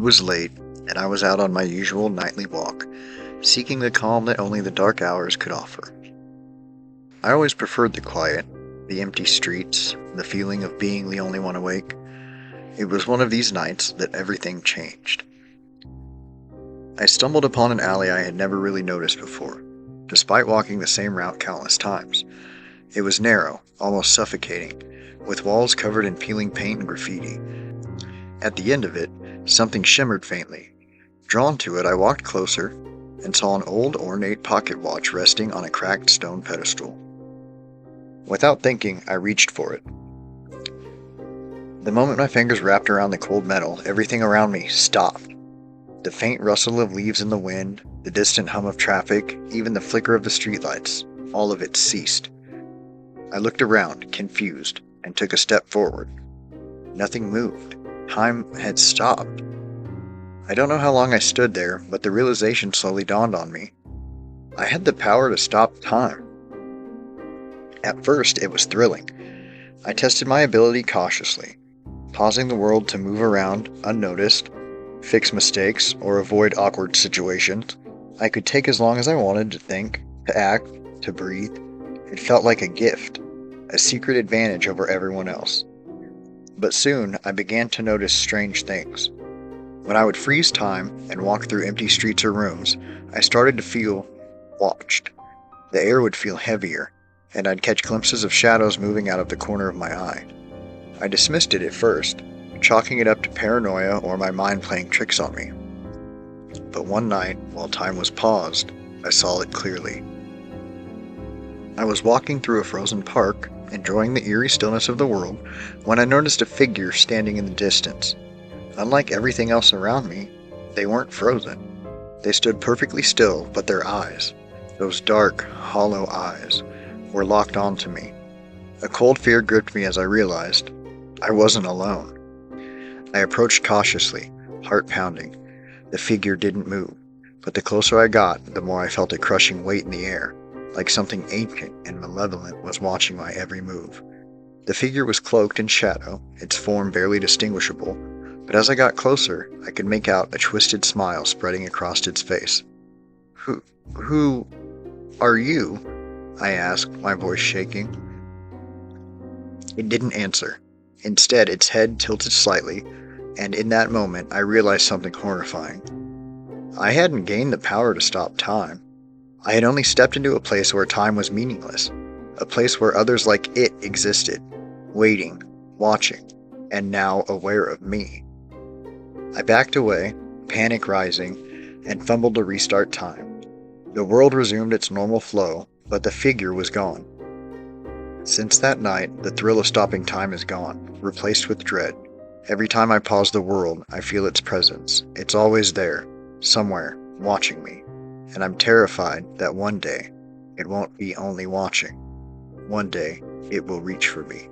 was late, and I was out on my usual nightly walk, seeking the calm that only the dark hours could offer. I always preferred the quiet, the empty streets, the feeling of being the only one awake. It was one of these nights that everything changed. I stumbled upon an alley I had never really noticed before, despite walking the same route countless times. It was narrow, almost suffocating, with walls covered in peeling paint and graffiti. At the end of it, something shimmered faintly. Drawn to it, I walked closer and saw an old ornate pocket watch resting on a cracked stone pedestal. Without thinking, I reached for it. The moment my fingers wrapped around the cold metal, everything around me stopped. The faint rustle of leaves in the wind, the distant hum of traffic, even the flicker of the streetlights, all of it ceased. I looked around, confused, and took a step forward. Nothing moved. Time had stopped. I don't know how long I stood there, but the realization slowly dawned on me. I had the power to stop time. At first, it was thrilling. I tested my ability cautiously, pausing the world to move around unnoticed, fix mistakes, or avoid awkward situations. I could take as long as I wanted to think, to act, to breathe. It felt like a gift, a secret advantage over everyone else. But soon, I began to notice strange things. When I would freeze time and walk through empty streets or rooms, I started to feel watched. The air would feel heavier, and I'd catch glimpses of shadows moving out of the corner of my eye. I dismissed it at first, chalking it up to paranoia or my mind playing tricks on me. But one night, while time was paused, I saw it clearly. I was walking through a frozen park, enjoying the eerie stillness of the world, when I noticed a figure standing in the distance. Unlike everything else around me, they weren't frozen. They stood perfectly still, but their eyes, those dark, hollow eyes, were locked onto me. A cold fear gripped me as I realized I wasn't alone. I approached cautiously, heart pounding. The figure didn't move, but the closer I got, the more I felt a crushing weight in the air, like something ancient and malevolent was watching my every move. The figure was cloaked in shadow, its form barely distinguishable, but as I got closer, I could make out a twisted smile spreading across its face. Who are you?" I asked, my voice shaking. It didn't answer. Instead, its head tilted slightly, and in that moment, I realized something horrifying. I hadn't gained the power to stop time. I had only stepped into a place where time was meaningless, a place where others like it existed, waiting, watching, and now aware of me. I backed away, panic rising, and fumbled to restart time. The world resumed its normal flow, but the figure was gone. Since that night, the thrill of stopping time is gone, replaced with dread. Every time I pause the world, I feel its presence. It's always there, somewhere, watching me. And I'm terrified that one day, it won't be only watching. One day, it will reach for me.